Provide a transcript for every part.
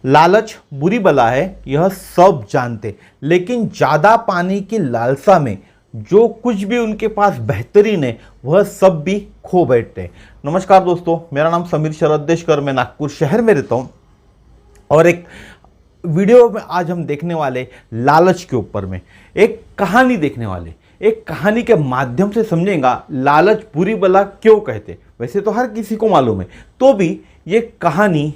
लालच बुरी बला है, यह सब जानते, लेकिन ज्यादा पानी की लालसा में जो कुछ भी उनके पास बेहतरीन है वह सब भी खो बैठते हैं। नमस्कार दोस्तों, मेरा नाम समीर शरद देशकर, मैं नागपुर शहर में रहता हूं और एक वीडियो में आज हम देखने वाले लालच के ऊपर में एक कहानी देखने वाले। एक कहानी के माध्यम से समझेगा लालच बुरी बला क्यों कहते। वैसे तो हर किसी को मालूम है, तो भी ये कहानी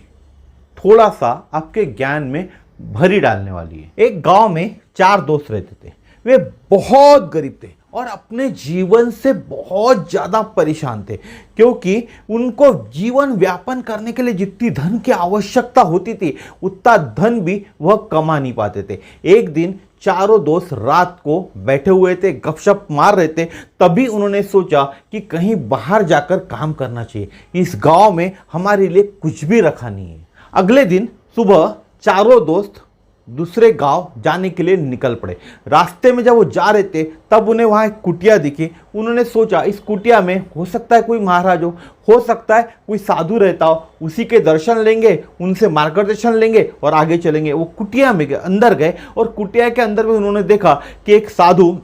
थोड़ा सा आपके ज्ञान में भरी डालने वाली है। एक गांव में 4 दोस्त रहते थे। वे बहुत गरीब थे और अपने जीवन से बहुत ज्यादा परेशान थे, क्योंकि उनको जीवन व्यापन करने के लिए जितनी धन की आवश्यकता होती थी उतना धन भी वह कमा नहीं पाते थे। एक दिन चारों दोस्त रात को बैठे हुए थे, गपशप मार रहे थे। तभी उन्होंने सोचा कि कहीं बाहर जाकर काम करना चाहिए, इस गांव में हमारे लिए कुछ भी रखा नहीं है। अगले दिन सुबह चारों दोस्त दूसरे गांव जाने के लिए निकल पड़े। रास्ते में जब वो जा रहे थे तब उन्हें वहां एक कुटिया दिखी। उन्होंने सोचा इस कुटिया में हो सकता है कोई महाराज हो सकता है कोई साधु रहता हो, उसी के दर्शन लेंगे, उनसे मार्गदर्शन लेंगे और आगे चलेंगे। वो कुटिया में अंदर गए और कुटिया के अंदर में उन्होंने देखा कि एक साधु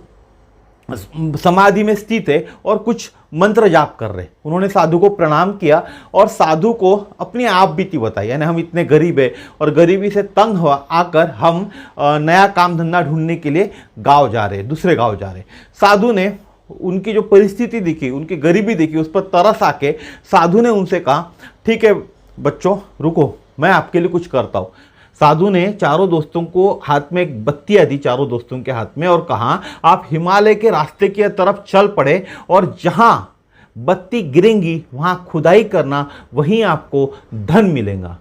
समाधि में स्थित है और कुछ मंत्र जाप कर रहे। उन्होंने साधु को प्रणाम किया और साधु को अपनी आप बीती बताई, यानी हम इतने गरीब है और गरीबी से तंग हुआ आकर हम नया काम धंधा ढूंढने के लिए गांव जा रहे, दूसरे गांव जा रहे। साधु ने उनकी जो परिस्थिति दिखी, उनकी गरीबी दिखी, उस पर तरस आके साधु ने उनसे कहा, ठीक है बच्चों रुको, मैं आपके लिए कुछ करता हूँ। साधु ने चारों दोस्तों को हाथ में एक बत्तियां दी, चारों दोस्तों के हाथ में, और कहा आप हिमालय के रास्ते की तरफ चल पड़े और जहां बत्ती गिरेंगी वहां खुदाई करना, वहीं आपको धन मिलेगा।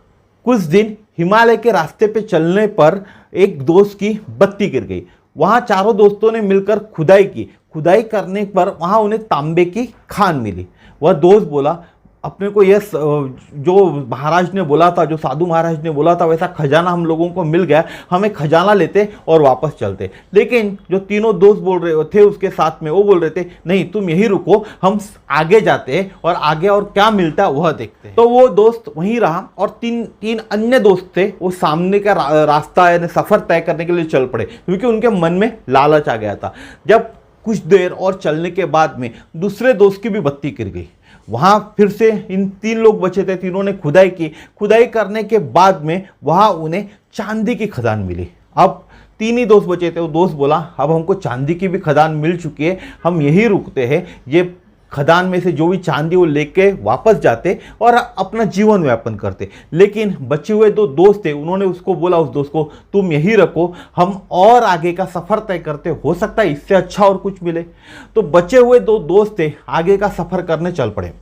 कुछ दिन हिमालय के रास्ते पे चलने पर एक दोस्त की बत्ती गिर गई। वहां चारों दोस्तों ने मिलकर खुदाई की। खुदाई करने पर वहां उन्हें तांबे की खान मिली। वह दोस्त बोला, अपने को यह जो महाराज ने बोला था, जो साधु महाराज ने बोला था, वैसा खजाना हम लोगों को मिल गया, हमें खजाना लेते और वापस चलते। लेकिन जो तीनों दोस्त बोल रहे थे उसके साथ में, वो बोल रहे थे नहीं तुम यहीं रुको, हम आगे जाते और आगे और क्या मिलता वह देखते। तो वो दोस्त वहीं रहा और तीन अन्य दोस्त थे, वो सामने का रास्ता यानी सफर तय करने के लिए चल पड़े, क्योंकि उनके मन में लालच आ गया था। जब कुछ देर और चलने के बाद में दूसरे दोस्त की भी बत्ती गिर गई। वहां फिर से इन 3 लोग बचे थे, तीनों ने खुदाई की। खुदाई करने के बाद में वहां उन्हें चांदी की खदान मिली। अब 3 ही दोस्त बचे थे। वो दोस्त बोला अब हमको चांदी की भी खदान मिल चुकी है, हम यही रुकते हैं, ये खदान में से जो भी चांदी वो लेके वापस जाते और अपना जीवन व्यापन करते। लेकिन बचे हुए 2 दोस्त थे, उन्होंने उसको बोला, उस दोस्त को, तुम यही रखो, हम और आगे का सफर तय करते, हो सकता है इससे अच्छा और कुछ मिले। तो बचे हुए 2 दोस्त थे, आगे का सफर करने चल पड़े।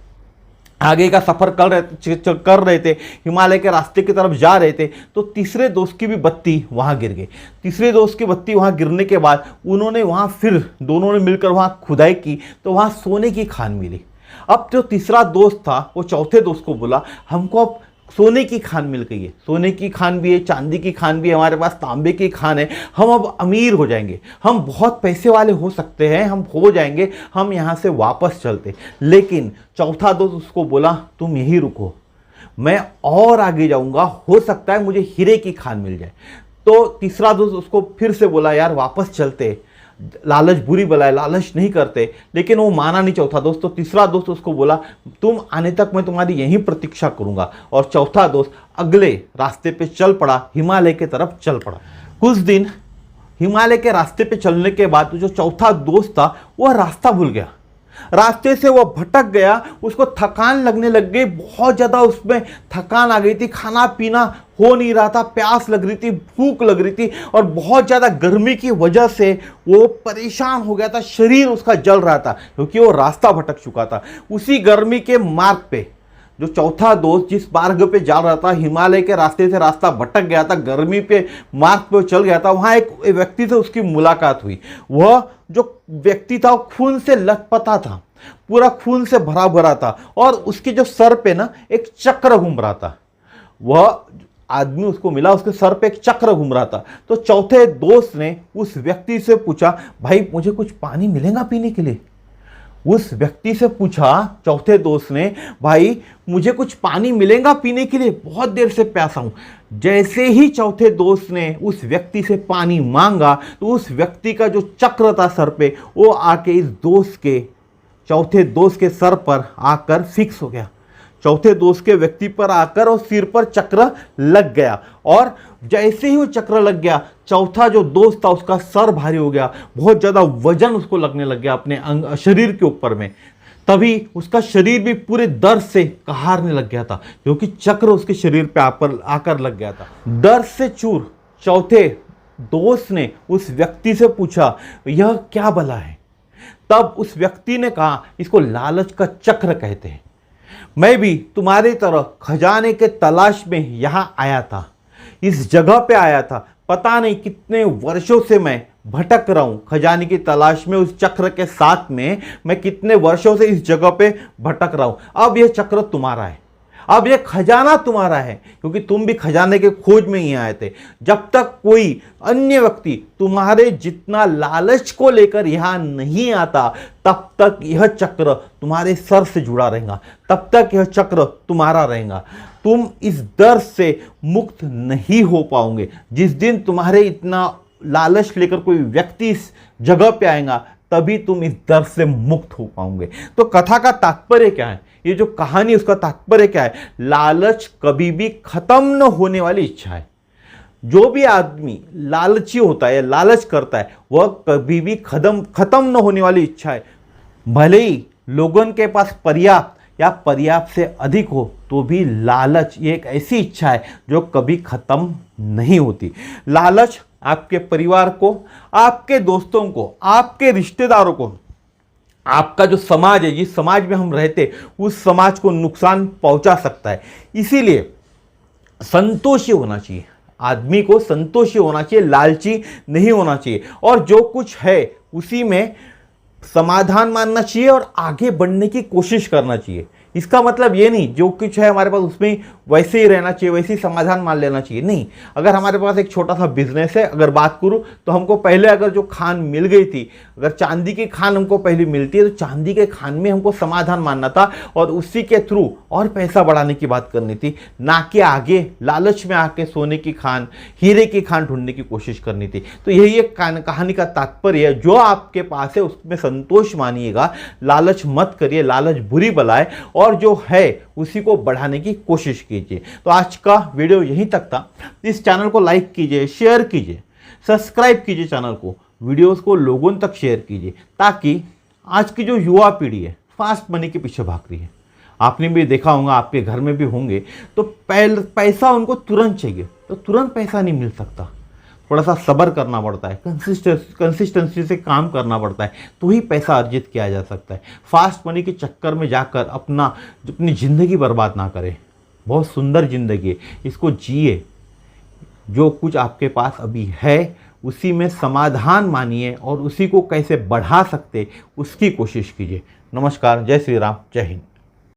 आगे का सफर कर रहे थे, हिमालय के रास्ते की तरफ जा रहे थे, तो तीसरे दोस्त की भी बत्ती वहां गिर गई। तीसरे दोस्त की बत्ती वहां गिरने के बाद उन्होंने वहां फिर दोनों ने मिलकर वहां खुदाई की, तो वहां सोने की खान मिली। अब जो तीसरा दोस्त था वो चौथे दोस्त को बोला, हमको अब सोने की खान मिल गई है, सोने की खान भी है, चांदी की खान भी है, हमारे पास तांबे की खान है, हम अब अमीर हो जाएंगे, हम बहुत पैसे वाले हो सकते हैं, हम हो जाएंगे, हम यहाँ से वापस चलते। लेकिन चौथा दोस्त उसको बोला तुम यहीं रुको, मैं और आगे जाऊंगा, हो सकता है मुझे हीरे की खान मिल जाए। तो तीसरा दोस्त उसको फिर से बोला यार वापस चलते, लालच बुरी बला है, लालच नहीं करते। लेकिन वो माना नहीं चौथा दोस्त। तो तीसरा दोस्त उसको बोला तुम आने तक मैं तुम्हारी यहीं प्रतीक्षा करूंगा। और चौथा दोस्त अगले रास्ते पे चल पड़ा, हिमालय की तरफ चल पड़ा। कुछ दिन हिमालय के रास्ते पे चलने के बाद जो चौथा दोस्त था वह रास्ता भूल गया। रास्ते से वो भटक गया, उसको थकान लगने लग गई, बहुत ज़्यादा उसमें थकान आ गई थी, खाना पीना हो नहीं रहा था, प्यास लग रही थी, भूख लग रही थी और बहुत ज़्यादा गर्मी की वजह से वो परेशान हो गया था, शरीर उसका जल रहा था क्योंकि वो रास्ता भटक चुका था। उसी गर्मी के मार्ग पे जो चौथा दोस्त जिस मार्ग पे जा रहा था, हिमालय के रास्ते से रास्ता भटक गया था, गर्मी पे मार्ग पे चल गया था, वहां एक व्यक्ति से उसकी मुलाकात हुई। वह जो व्यक्ति था वो खून से लथपथा था, पूरा खून से भरा भरा था और उसके जो सर पे ना एक चक्र घूम रहा था। वह आदमी उसको मिला, उसके सर पे एक चक्र घूम रहा था। तो चौथे दोस्त ने उस व्यक्ति से पूछा, भाई मुझे कुछ पानी मिलेगा पीने के लिए? उस व्यक्ति से पूछा, चौथे दोस्त ने, भाई मुझे कुछ पानी मिलेगा पीने के लिए, बहुत देर से प्यासा हूं। जैसे ही चौथे दोस्त ने उस व्यक्ति से पानी मांगा तो उस व्यक्ति का जो चक्र था सर पे, वो आके इस चौथे दोस्त के सर पर आकर फिक्स हो गया। चौथे दोस्त के व्यक्ति पर आकर और सिर पर चक्र लग गया, और जैसे ही वो चक्र लग गया, चौथा जो दोस्त था उसका सर भारी हो गया, बहुत ज्यादा वजन उसको लगने लग गया अपने शरीर के ऊपर में। तभी उसका शरीर भी पूरे दर्द से कहारने लग गया था, क्योंकि चक्र उसके शरीर पे आकर लग गया था। दर्द से चूर चौथे दोस्त ने उस व्यक्ति से पूछा, यह क्या भला है? तब उस व्यक्ति ने कहा, इसको लालच का चक्र कहते हैं। मैं भी तुम्हारी तरह खजाने के तलाश में यहां आया था, इस जगह पे आया था। पता नहीं कितने वर्षों से मैं भटक रहा हूं खजाने की तलाश में, उस चक्र के साथ में मैं कितने वर्षों से इस जगह पे भटक रहा हूं। अब यह चक्र तुम्हारा है, अब यह खजाना तुम्हारा है, क्योंकि तुम भी खजाने के खोज में ही आए थे। जब तक कोई अन्य व्यक्ति तुम्हारे जितना लालच को लेकर यहां नहीं आता, तब तक यह चक्र तुम्हारे सर से जुड़ा रहेगा, तब तक यह चक्र तुम्हारा रहेगा। तुम इस दर्द से मुक्त नहीं हो पाओगे। जिस दिन तुम्हारे इतना लालच लेकर कोई व्यक्ति इस जगह पे आएगा, तभी तुम इस दर्द से मुक्त हो पाओगे। तो कथा का तात्पर्य क्या है? ये जो कहानी, उसका तात्पर्य क्या है? लालच कभी भी खत्म न होने वाली इच्छा है। जो भी आदमी लालची होता है, लालच करता है, वह कभी भी खत्म न होने वाली इच्छा है। भले ही लोगों के पास पर्याप्त या पर्याप्त से अधिक हो, तो भी लालच ये एक ऐसी इच्छा है जो कभी खत्म नहीं होती। लालच आपके परिवार को, आपके दोस्तों को, आपके रिश्तेदारों को, आपका जो समाज है, जिस समाज में हम रहते, उस समाज को नुकसान पहुंचा सकता है। इसीलिए संतोषी होना चाहिए, आदमी को संतोषी होना चाहिए, लालची नहीं होना चाहिए, और जो कुछ है उसी में समाधान मानना चाहिए और आगे बढ़ने की कोशिश करना चाहिए। इसका मतलब ये नहीं जो कुछ है हमारे पास उसमें वैसे ही रहना चाहिए, वैसे ही समाधान मान लेना चाहिए, नहीं। अगर हमारे पास एक छोटा सा बिजनेस है, अगर बात करूं तो हमको पहले अगर जो खान मिल गई थी, अगर चांदी की खान हमको पहले मिलती है, तो चांदी के खान में हमको समाधान मानना था और उसी के थ्रू और पैसा बढ़ाने की बात करनी थी, ना कि आगे लालच में आके सोने की खान, हीरे की खान ढूंढने की कोशिश करनी थी। तो यही एक कहानी का तात्पर्य है। जो आपके पास है उसमें संतोष मानिएगा, लालच मत करिए, लालच बुरी बला है, और जो है उसी को बढ़ाने की कोशिश कीजिए। तो आज का वीडियो यहीं तक था। इस चैनल को लाइक कीजिए, शेयर कीजिए, सब्सक्राइब कीजिए चैनल को, वीडियोस को लोगों तक शेयर कीजिए, ताकि आज की जो युवा पीढ़ी है फास्ट मनी के पीछे भाग रही है, आपने भी देखा होगा, आपके घर में भी होंगे, तो पैसा उनको तुरंत चाहिए, तो तुरंत पैसा नहीं मिल सकता, थोड़ा सा सब्र करना पड़ता है, कंसिस्टेंसी से काम करना पड़ता है, तो ही पैसा अर्जित किया जा सकता है। फास्ट मनी के चक्कर में जाकर अपनी ज़िंदगी बर्बाद ना करें। बहुत सुंदर ज़िंदगी है, इसको जिए। जो कुछ आपके पास अभी है उसी में समाधान मानिए और उसी को कैसे बढ़ा सकते उसकी कोशिश कीजिए। नमस्कार, जय श्री राम, जय हिंद।